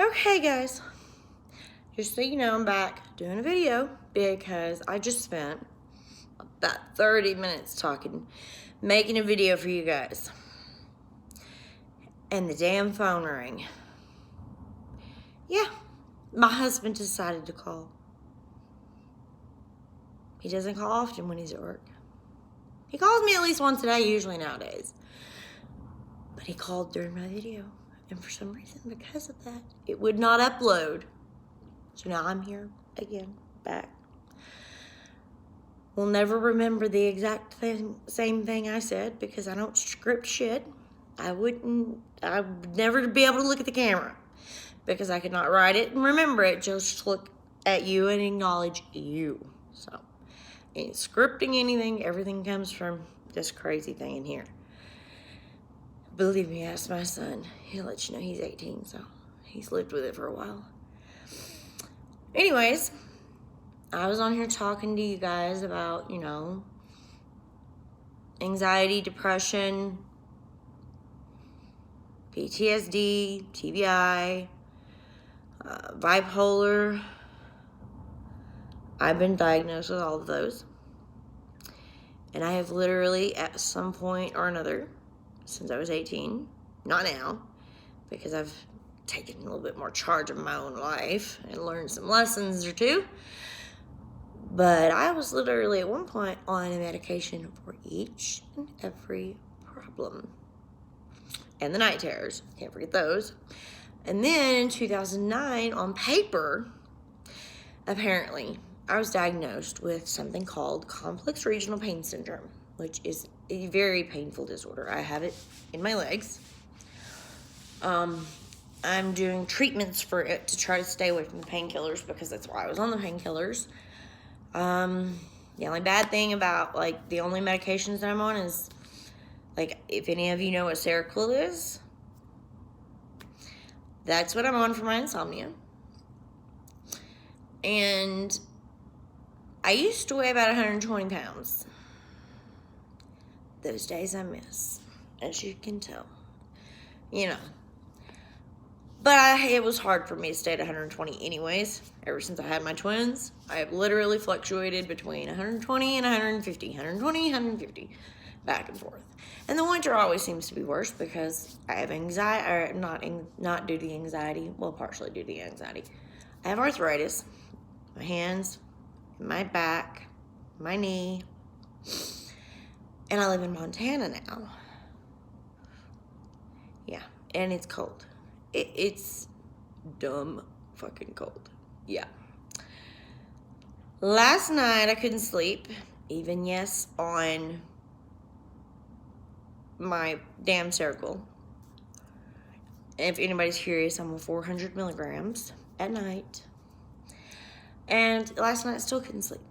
Okay, guys, just so you know, I'm back doing a video because I just spent about 30 minutes talking, making a video for you guys. And the damn phone rang. Yeah, my husband decided to call. He doesn't call often when he's at work. He calls me at least once a day, usually nowadays. But he called during my video. And for some reason, because of that, it would not upload. So now I'm here again, back. We'll never remember the exact same thing I said because I don't script shit. I would never be able to look at the camera because I could not write it and remember it. Just look at you and acknowledge you. So, ain't scripting anything. Everything comes from this crazy thing in here. Believe me, ask my son. He'll let you know he's 18, so he's lived with it for a while. Anyways, I was on here talking to you guys about, anxiety, depression, PTSD, TBI, bipolar. I've been diagnosed with all of those. And I have literally, at some point or another, since I was 18, not now, because I've taken a little bit more charge of my own life and learned some lessons or two. But I was literally at one point on a medication for each and every problem. And the night terrors, can't forget those. And then in 2009, on paper, apparently, I was diagnosed with something called complex regional pain syndrome, which is a very painful disorder. I have it in my legs. I'm doing treatments for it to try to stay away from the painkillers because that's why I was on the painkillers. The only bad thing about, the only medications that I'm on is, if any of you know what Seroquel is, that's what I'm on for my insomnia. And I used to weigh about 120 pounds. Those days I miss, as you can tell. But it was hard for me to stay at 120 anyways. Ever since I had my twins, I have literally fluctuated between 120 and 150, 120, 150, back and forth. And the winter always seems to be worse because I have anxiety, or not due to the anxiety, well, partially due to the anxiety. I have arthritis, my hands, my back, my knee, and I live in Montana now. Yeah, and it's cold. It's dumb fucking cold. Yeah. Last night I couldn't sleep, even on my damn Seroquel. If anybody's curious, I'm on 400 milligrams at night. And last night I still couldn't sleep.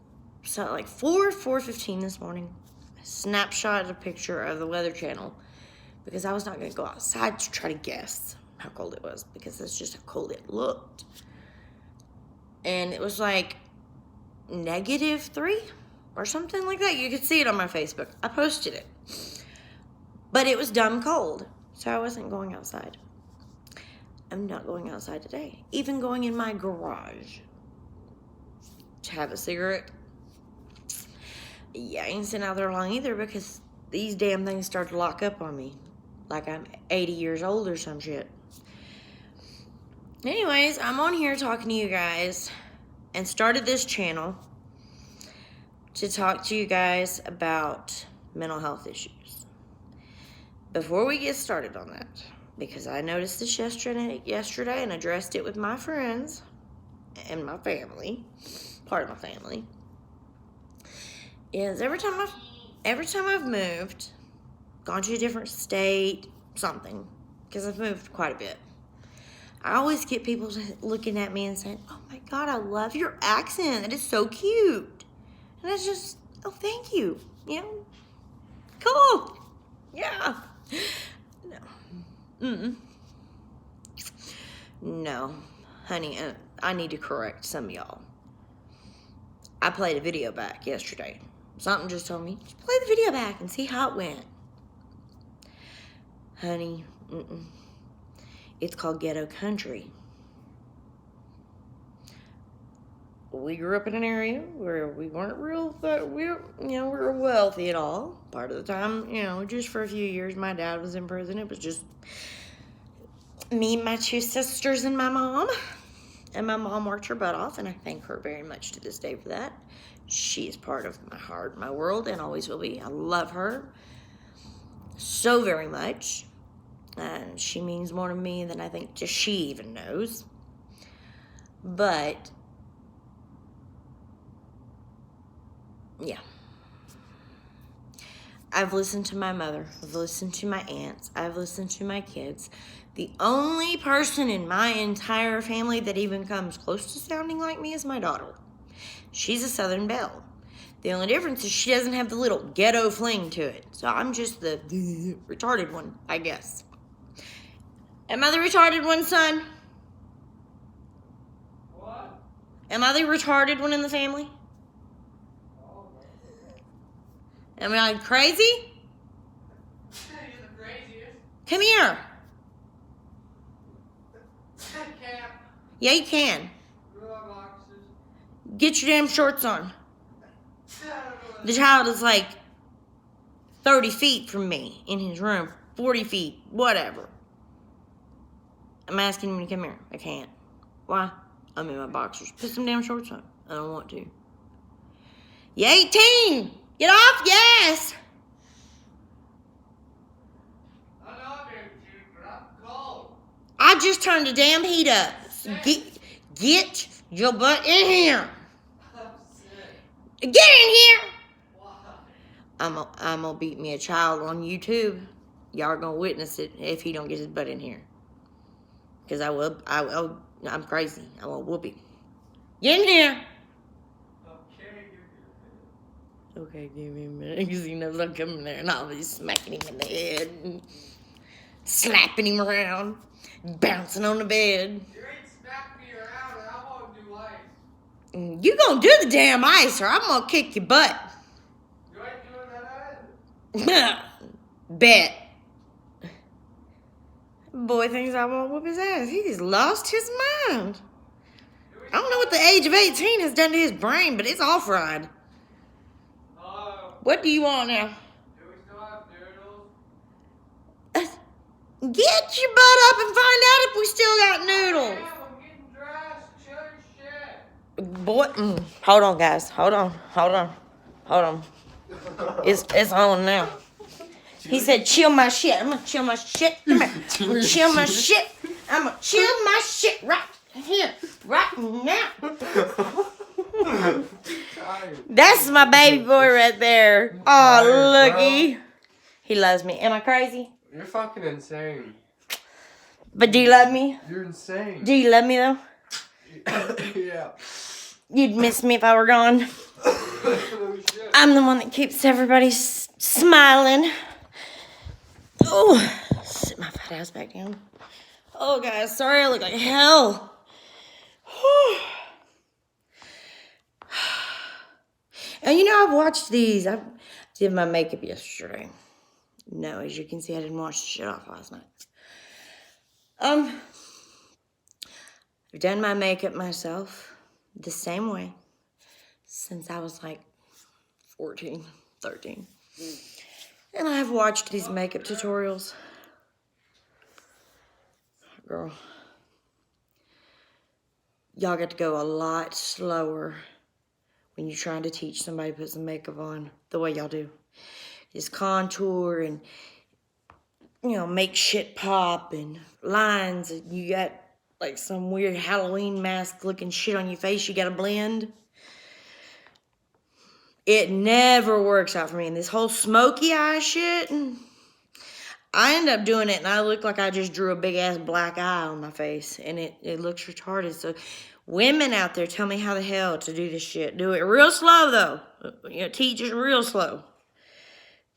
So at 4:15 this morning, I snapshotted a picture of the Weather Channel because I was not going to go outside to try to guess how cold it was because that's just how cold it looked. And it was -3 or something like that. You could see it on my Facebook. I posted it. But it was dumb cold, so I wasn't going outside. I'm not going outside today. Even going in my garage to have a cigarette. Yeah, I ain't sitting out there long either because these damn things start to lock up on me. Like I'm 80 years old or some shit. Anyways, I'm on here talking to you guys and started this channel to talk to you guys about mental health issues. Before we get started on that, because I noticed this yesterday and addressed it with my friends and my family, part of my family, is every time I've moved, gone to a different state, something, because I've moved quite a bit, I always get people looking at me and saying, "Oh my God, I love your accent. That is so cute." And it's just, oh, thank you. Cool. Yeah. No. No, honey, I need to correct some of y'all. I played a video back yesterday. Something just told me, just play the video back and see how it went. Honey, it's called Ghetto Country. we grew up in an area where we weren't real, but we were wealthy at all. Part of the time, just for a few years, my dad was in prison. It was just me, my two sisters, and my mom. And my mom worked her butt off, and I thank her very much to this day for that. She is part of my heart, my world, and always will be. I love her so very much. And she means more to me than I think just she even knows. But, yeah. I've listened to my mother. I've listened to my aunts. I've listened to my kids. The only person in my entire family that even comes close to sounding like me is my daughter. She's a Southern Belle. The only difference is she doesn't have the little ghetto fling to it. So I'm just the retarded one, I guess. Am I the retarded one, son? What? Am I the retarded one in the family? Am I crazy? You're the craziest. Come here. Cap. Yeah, you can. Raw boxes. Get your damn shorts on. The child is like 30 feet from me in his room. 40 feet. Whatever. I'm asking him to come here. I can't. Why? I'm in my boxers. Put some damn shorts on. I don't want to. You 18! Get off, yes! I know I'm 18, but I'm cold. I just turned the damn heat up. Get your butt in here. I'm sick. Get in here. Why? I'm gonna beat me a child on YouTube. Y'all are gonna witness it if he don't get his butt in here. Because I'm crazy. I will whoop him. Get in here. Okay, give me a minute. Because he knows I'm coming there and I'll be smacking him in the head and slapping him around, bouncing on the bed. You ain't smacking me around and I won't do ice. You gonna do the damn ice or I'm gonna kick your butt. You ain't doing that either. Bet. Boy thinks I won't whoop his ass. He just lost his mind. I don't know what the age of 18 has done to his brain, but it's all fried. What do you want now? Do we still have noodles? Get your butt up and find out if we still got noodles. Yeah, I'm getting dressed. Chill shit. Boy, hold on, guys. Hold on. It's on now. He said, chill my shit. I'm gonna chill my shit. Come here. I'm gonna chill my shit. I'm gonna chill my shit right here, right now. That's my baby boy right there. Oh, looky. He loves me. Am I crazy? You're fucking insane. But do you love me? You're insane. Do you love me, though? Yeah. You'd miss me if I were gone. No shit. I'm the one that keeps everybody smiling. Oh, sit my fat ass back down. Oh, guys, sorry I look like hell. And I've watched these. I did my makeup yesterday. No, as you can see, I didn't wash the shit off last night. I've done my makeup myself the same way since I was like 14, 13. And I've watched these makeup tutorials. Girl, y'all got to go a lot slower when you're trying to teach somebody to put some makeup on the way y'all do. Just contour and, make shit pop and lines. And you got like some weird Halloween mask looking shit on your face you got to blend. It never works out for me. And this whole smoky eye shit, I end up doing it and I look like I just drew a big ass black eye on my face. And it looks retarded. So women out there, tell me how the hell to do this shit. Do it real slow though. Teach it real slow.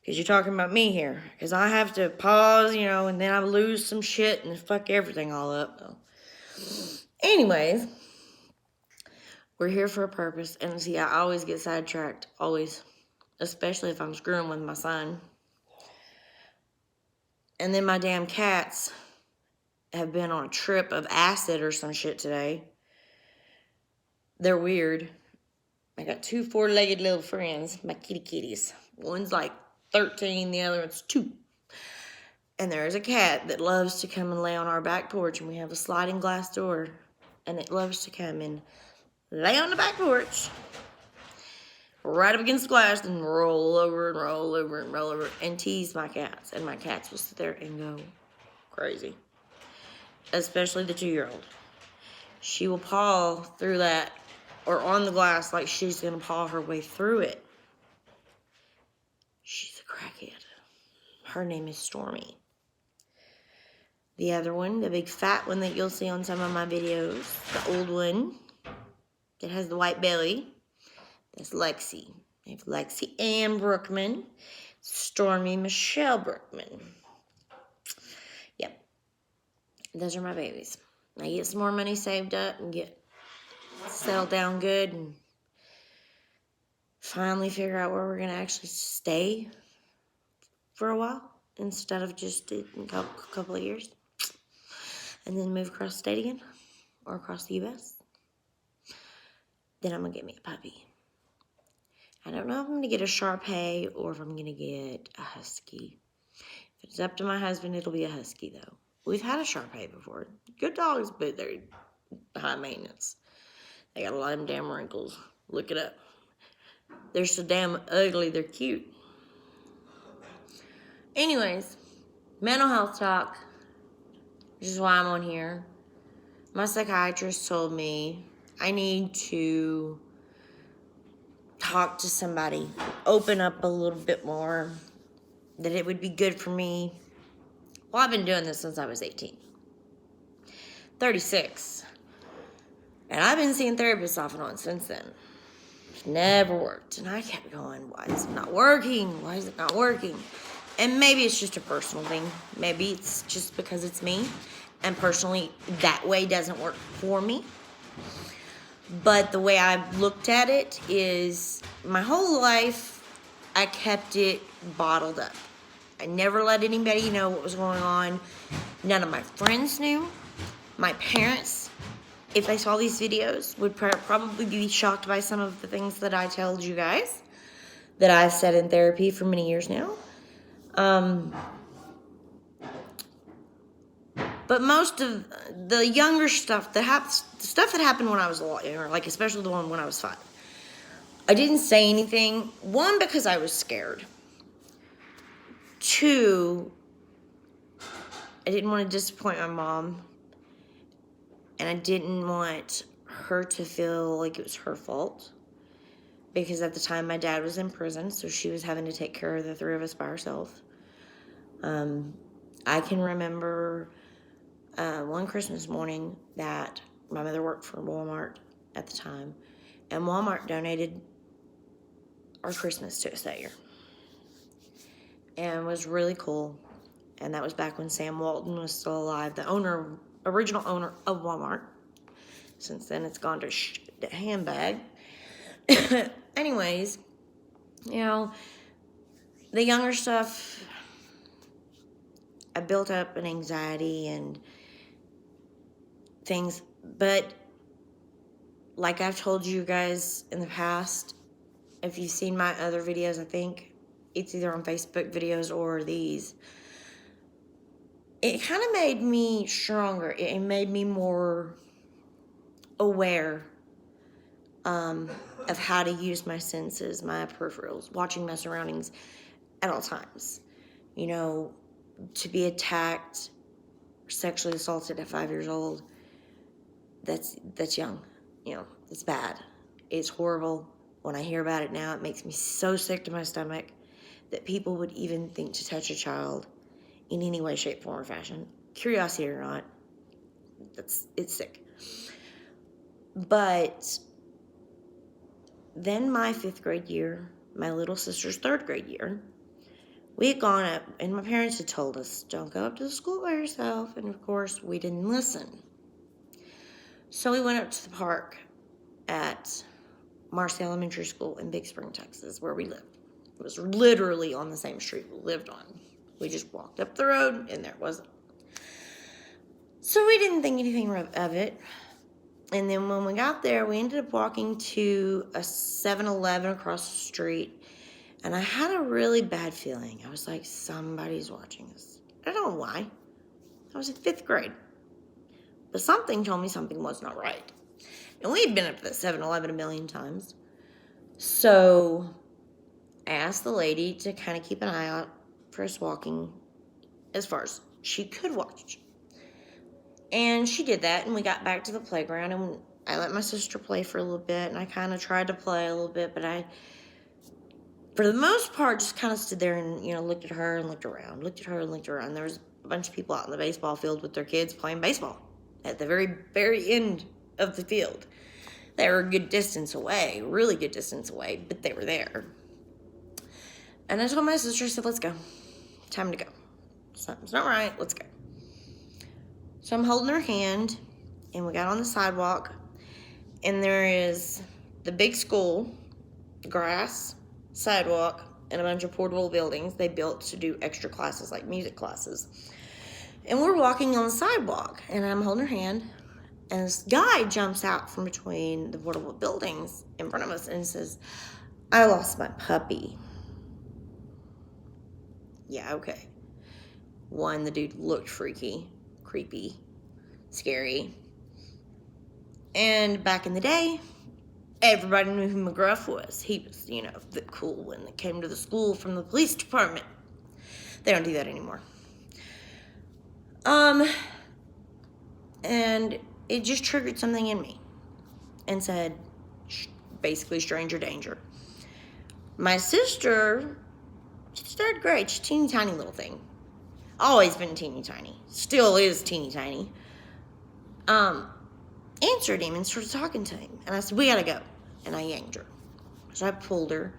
Because you're talking about me here. Because I have to pause, and then I lose some shit and fuck everything all up. So. Anyways, we're here for a purpose. And see, I always get sidetracked. Always. Especially if I'm screwing with my son. And then my damn cats have been on a trip of acid or some shit today. They're weird. I got 2 4-legged little friends, my kitties. One's like 13, the other one's 2. And there's a cat that loves to come and lay on our back porch, and we have a sliding glass door, and it loves to come and lay on the back porch, right up against the glass, and roll over and roll over and roll over and tease my cats. And my cats will sit there and go crazy, especially the 2-year-old. She will paw through that or on the glass like she's gonna paw her way through it. She's a crackhead. Her name is Stormy. The other one, the big fat one that you'll see on some of my videos, the old one that has the white belly, that's Lexi. I have Lexi Ann Brookman, Stormy Michelle Brookman. Yep, those are my babies. I get some more money saved up and get settled down good and finally figure out where we're going to actually stay for a while instead of just a couple of years. And then move across the state again or across the U.S. Then I'm going to get me a puppy. I don't know if I'm going to get a Shar-Pei or if I'm going to get a Husky. If it's up to my husband, it'll be a Husky, though. We've had a Shar-Pei before. Good dogs, but they're high maintenance. They got a lot of them damn wrinkles. Look it up. They're so damn ugly, they're cute. Anyways, mental health talk. Which is why I'm on here. My psychiatrist told me I need to talk to somebody, open up a little bit more, that it would be good for me. Well, I've been doing this since I was 18. 36. And I've been seeing therapists off and on since then. It's never worked. And I kept going, why is it not working? Why is it not working? And maybe it's just a personal thing. Maybe it's just because it's me. And personally, that way doesn't work for me. But the way I've looked at it is my whole life, I kept it bottled up. I never let anybody know what was going on. None of my friends knew. My parents, if they saw these videos, would probably be shocked by some of the things that I told you guys that I've said in therapy for many years now. But most of the younger stuff stuff that happened when I was a lot younger, like especially the one when I was 5, I didn't say anything. 1, because I was scared. 2, I didn't want to disappoint my mom. And I didn't want her to feel like it was her fault. Because at the time my dad was in prison, so she was having to take care of the 3 of us by herself. I can remember one Christmas morning that my mother worked for Walmart at the time, and Walmart donated our Christmas to us that year. And it was really cool. And that was back when Sam Walton was still alive, the original owner of Walmart. Since then, it's gone to handbag. Anyways, you know, the younger stuff, I built up an anxiety and things, but like I've told you guys in the past, if you've seen my other videos, I think it's either on Facebook videos or these, it kind of made me stronger. It made me more aware of how to use my senses, my peripherals, watching my surroundings at all times. You know, to be attacked, sexually assaulted at 5 years old, that's young. You know, it's bad. It's horrible. When I hear about it now, it makes me so sick to my stomach that people would even think to touch a child in any way, shape, form, or fashion. Curiosity or not, it's sick. But then my 5th grade year, my little sister's 3rd grade year, we had gone up, and my parents had told us, don't go up to the school by yourself. And of course, we didn't listen. So we went up to the park at Marcy Elementary School in Big Spring, Texas, where we lived. It was literally on the same street we lived on. We just walked up the road, and there it wasn't. So we didn't think anything of it. And then when we got there, we ended up walking to a 7-Eleven across the street. And I had a really bad feeling. I was like, somebody's watching us. I don't know why. I was in 5th grade. But something told me something was not right. And we had been up to that 7-Eleven a million times. So I asked the lady to kind of keep an eye out for us walking as far as she could watch. And she did that, and we got back to the playground, and I let my sister play for a little bit, and I kind of tried to play a little bit, but I, for the most part, just kind of stood there and, looked at her and looked around, looked at her and looked around. There was a bunch of people out in the baseball field with their kids playing baseball at the very, very end of the field. They were a good distance away, really good distance away, but they were there. And I told my sister, I said, let's go. Time to go. Something's not right. Let's go. So I'm holding her hand, and we got on the sidewalk, and there is the big school, grass, sidewalk, and a bunch of portable buildings they built to do extra classes, like music classes. And we're walking on the sidewalk, and I'm holding her hand, and this guy jumps out from between the portable buildings in front of us and says, I lost my puppy. Yeah, okay. One, the dude looked freaky, creepy, scary. And back in the day, everybody knew who McGruff was. He was, the cool one that came to the school from the police department. They don't do that anymore. And it just triggered something in me and said, basically, stranger danger. My sister, she's 3rd grade. She's a teeny tiny little thing. Always been teeny tiny. Still is teeny tiny. Answered him and started talking to him. And I said, we gotta go. And I yanked her. So I pulled her.